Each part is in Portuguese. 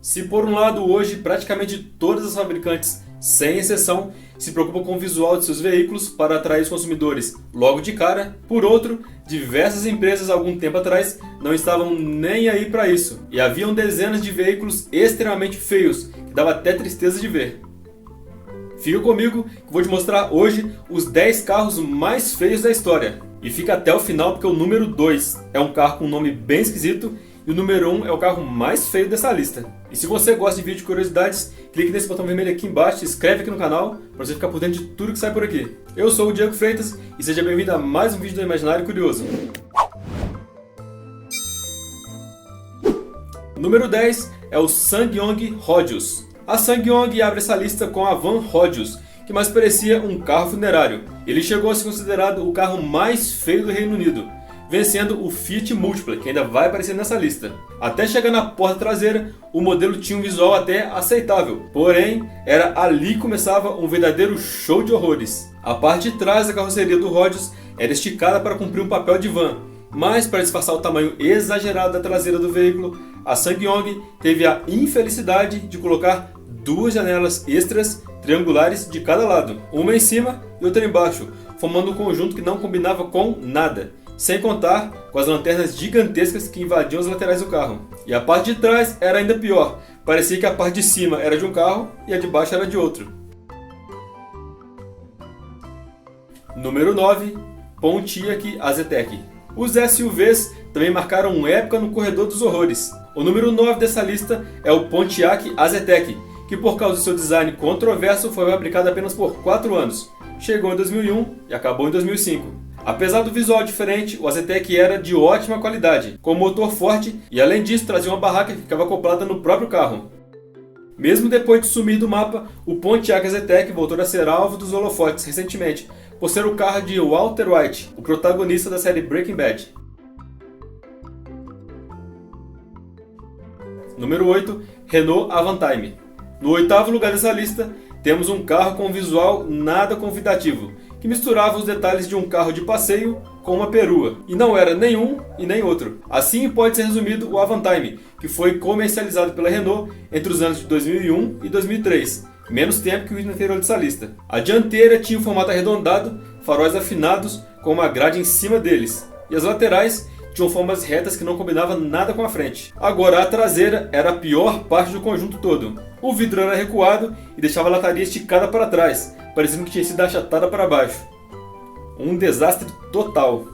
Se por um lado hoje praticamente todas as fabricantes, sem exceção, se preocupam com o visual de seus veículos para atrair os consumidores logo de cara, por outro, diversas empresas algum tempo atrás não estavam nem aí para isso, e haviam dezenas de veículos extremamente feios, que dava até tristeza de ver. Fica comigo que vou te mostrar hoje os 10 carros mais feios da história. E fica até o final porque o número 2 é um carro com um nome bem esquisito e o número 1 é o carro mais feio dessa lista. E se você gosta de vídeo de curiosidades, clique nesse botão vermelho aqui embaixo e se inscreve aqui no canal para você ficar por dentro de tudo que sai por aqui. Eu sou o Diego Freitas e seja bem-vindo a mais um vídeo do Imaginário Curioso. Número 10 é o SsangYong Rodius. A SsangYong abre essa lista com a van Rodius, que mais parecia um carro funerário. Ele chegou a ser considerado o carro mais feio do Reino Unido, vencendo o Fiat Multipla, que ainda vai aparecer nessa lista. Até chegar na porta traseira, o modelo tinha um visual até aceitável, porém, era ali que começava um verdadeiro show de horrores. A parte de trás da carroceria do Rodius era esticada para cumprir um papel de van, mas para disfarçar o tamanho exagerado da traseira do veículo, a SsangYong teve a infelicidade de colocar duas janelas extras triangulares de cada lado, uma em cima e outra embaixo, formando um conjunto que não combinava com nada. Sem contar com as lanternas gigantescas que invadiam as laterais do carro. E a parte de trás era ainda pior. Parecia que a parte de cima era de um carro e a de baixo era de outro. Número 9. Pontiac Aztek. Os SUVs também marcaram época no corredor dos horrores. O número 9 dessa lista é o Pontiac Aztek, que por causa do seu design controverso foi fabricado apenas por 4 anos. Chegou em 2001 e acabou em 2005. Apesar do visual diferente, o Aztek era de ótima qualidade, com motor forte e além disso trazia uma barraca que ficava acoplada no próprio carro. Mesmo depois de sumir do mapa, o Pontiac Aztek voltou a ser alvo dos holofotes recentemente, por ser o carro de Walter White, o protagonista da série Breaking Bad. Número 8. Renault Avantime. No oitavo lugar dessa lista, temos um carro com um visual nada convidativo, que misturava os detalhes de um carro de passeio com uma perua, e não era nenhum e nem outro. Assim pode ser resumido o Avantime, que foi comercializado pela Renault entre os anos de 2001 e 2003, menos tempo que o item anterior dessa lista. A dianteira tinha um formato arredondado, faróis afinados com uma grade em cima deles, e as laterais tinham formas retas que não combinavam nada com a frente. Agora a traseira era a pior parte do conjunto todo. O vidro era recuado e deixava a lataria esticada para trás, parecendo que tinha sido achatada para baixo. Um desastre total.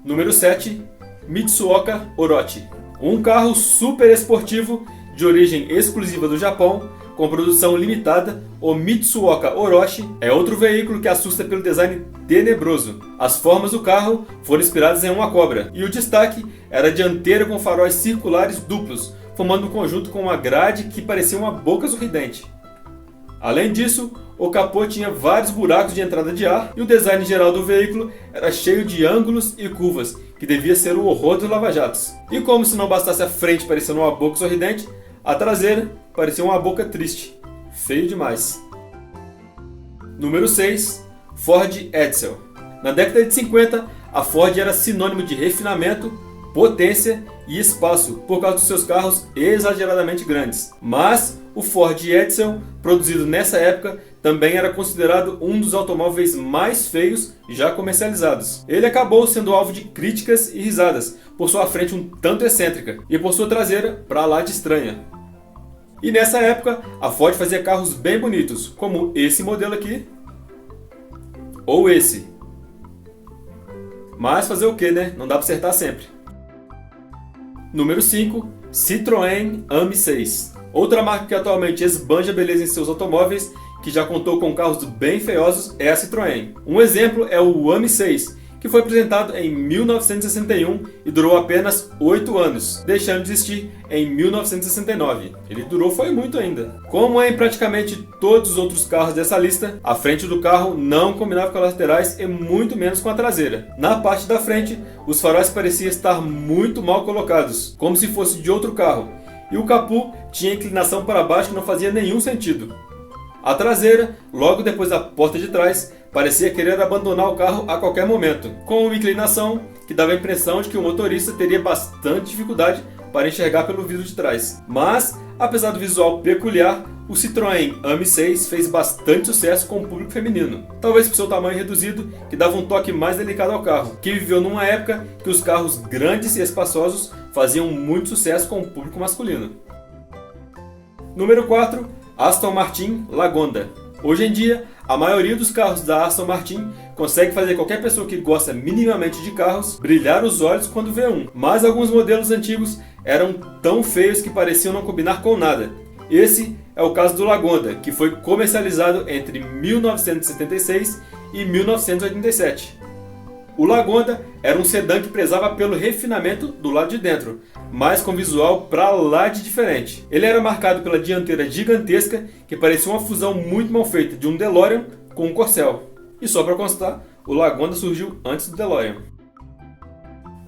Número 7. Mitsuoka Orochi. Um carro super esportivo de origem exclusiva do Japão, com produção limitada, o Mitsuoka Orochi é outro veículo que assusta pelo design tenebroso. As formas do carro foram inspiradas em uma cobra, e o destaque era a dianteira com faróis circulares duplos, formando um conjunto com uma grade que parecia uma boca sorridente. Além disso, o capô tinha vários buracos de entrada de ar e o design geral do veículo era cheio de ângulos e curvas, que devia ser o horror dos lava-jatos. E como se não bastasse a frente parecendo uma boca sorridente, a traseira parecia uma boca triste. Feio demais. Número 6. Ford Edsel. Na década de 50, a Ford era sinônimo de refinamento, potência e espaço por causa dos seus carros exageradamente grandes. Mas o Ford Edsel, produzido nessa época, também era considerado um dos automóveis mais feios já comercializados. Ele acabou sendo alvo de críticas e risadas por sua frente um tanto excêntrica e por sua traseira pra lá de estranha. E nessa época, a Ford fazia carros bem bonitos, como esse modelo aqui, ou esse. Mas fazer o que, né? Não dá para acertar sempre. Número 5. Citroën AM6. Outra marca que atualmente esbanja beleza em seus automóveis, que já contou com carros bem feiosos, é a Citroën. Um exemplo é o AM6, que foi apresentado em 1961 e durou apenas 8 anos, deixando de existir em 1969. Ele durou foi muito ainda. Como em praticamente todos os outros carros dessa lista, a frente do carro não combinava com as laterais e muito menos com a traseira. Na parte da frente, os faróis pareciam estar muito mal colocados, como se fosse de outro carro, e o capô tinha inclinação para baixo que não fazia nenhum sentido. A traseira, logo depois da porta de trás, parecia querer abandonar o carro a qualquer momento, com uma inclinação que dava a impressão de que o motorista teria bastante dificuldade para enxergar pelo vidro de trás. Mas, apesar do visual peculiar, o Citroën Ami 6 fez bastante sucesso com o público feminino, talvez por seu tamanho reduzido, que dava um toque mais delicado ao carro, que viveu numa época que os carros grandes e espaçosos faziam muito sucesso com o público masculino. Número 4. Aston Martin Lagonda. Hoje em dia, a maioria dos carros da Aston Martin consegue fazer qualquer pessoa que gosta minimamente de carros brilhar os olhos quando vê um, mas alguns modelos antigos eram tão feios que pareciam não combinar com nada. Esse é o caso do Lagonda, que foi comercializado entre 1976 e 1987. O Lagonda era um sedã que prezava pelo refinamento do lado de dentro, mas com visual pra lá de diferente. Ele era marcado pela dianteira gigantesca, que parecia uma fusão muito mal feita de um DeLorean com um Corcel. E só para constar, o Lagonda surgiu antes do DeLorean.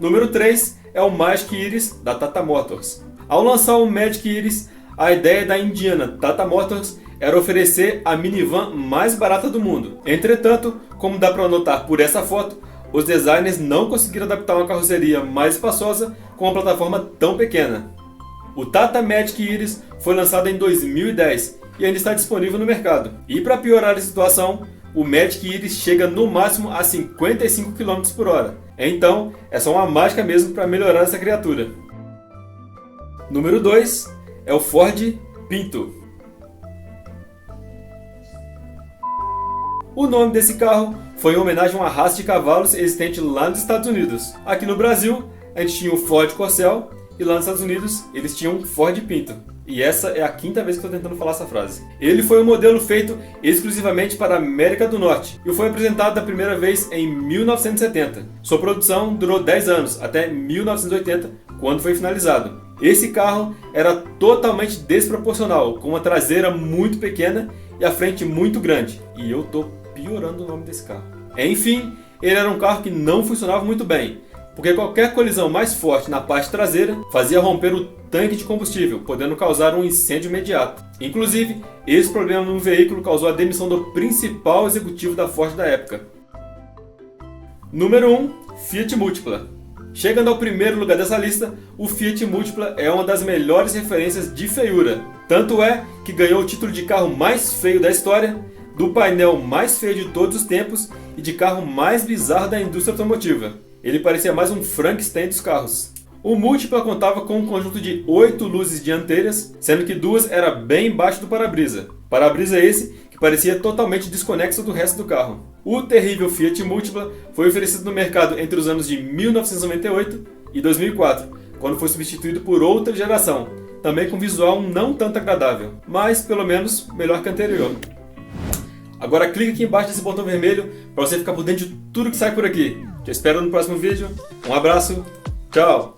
Número 3 é o Magic Iris da Tata Motors. Ao lançar o Magic Iris, a ideia da indiana Tata Motors era oferecer a minivan mais barata do mundo. Entretanto, como dá para notar por essa foto, os designers não conseguiram adaptar uma carroceria mais espaçosa com uma plataforma tão pequena. O Tata Magic Iris foi lançado em 2010 e ainda está disponível no mercado. E para piorar a situação, o Magic Iris chega no máximo a 55 km por hora. Então, é só uma mágica mesmo para melhorar essa criatura. Número 2 é o Ford Pinto. O nome desse carro foi em homenagem a uma raça de cavalos existente lá nos Estados Unidos. Aqui no Brasil, a gente tinha o Ford Corcel e lá nos Estados Unidos eles tinham o Ford Pinto. E essa é a quinta vez que estou tentando falar essa frase. Ele foi um modelo feito exclusivamente para a América do Norte e foi apresentado da primeira vez em 1970. Sua produção durou 10 anos, até 1980, quando foi finalizado. Esse carro era totalmente desproporcional, com uma traseira muito pequena e a frente muito grande. E eu tô piorando o nome desse carro. Enfim, ele era um carro que não funcionava muito bem, porque qualquer colisão mais forte na parte traseira fazia romper o tanque de combustível, podendo causar um incêndio imediato. Inclusive, esse problema no veículo causou a demissão do principal executivo da Ford da época. Número 1. Fiat Multipla. Chegando ao primeiro lugar dessa lista, o Fiat Multipla é uma das melhores referências de feiura. Tanto é que ganhou o título de carro mais feio da história, do painel mais feio de todos os tempos e de carro mais bizarro da indústria automotiva. Ele parecia mais um Frankenstein dos carros. O Multipla contava com um conjunto de 8 luzes dianteiras, sendo que 2 era bem embaixo do para-brisa. Para-brisa esse que parecia totalmente desconexo do resto do carro. O terrível Fiat Multipla foi oferecido no mercado entre os anos de 1998 e 2004, quando foi substituído por outra geração, também com visual não tanto agradável, mas pelo menos melhor que a anterior. Agora clica aqui embaixo desse botão vermelho para você ficar por dentro de tudo que sai por aqui. Te espero no próximo vídeo. Um abraço, tchau!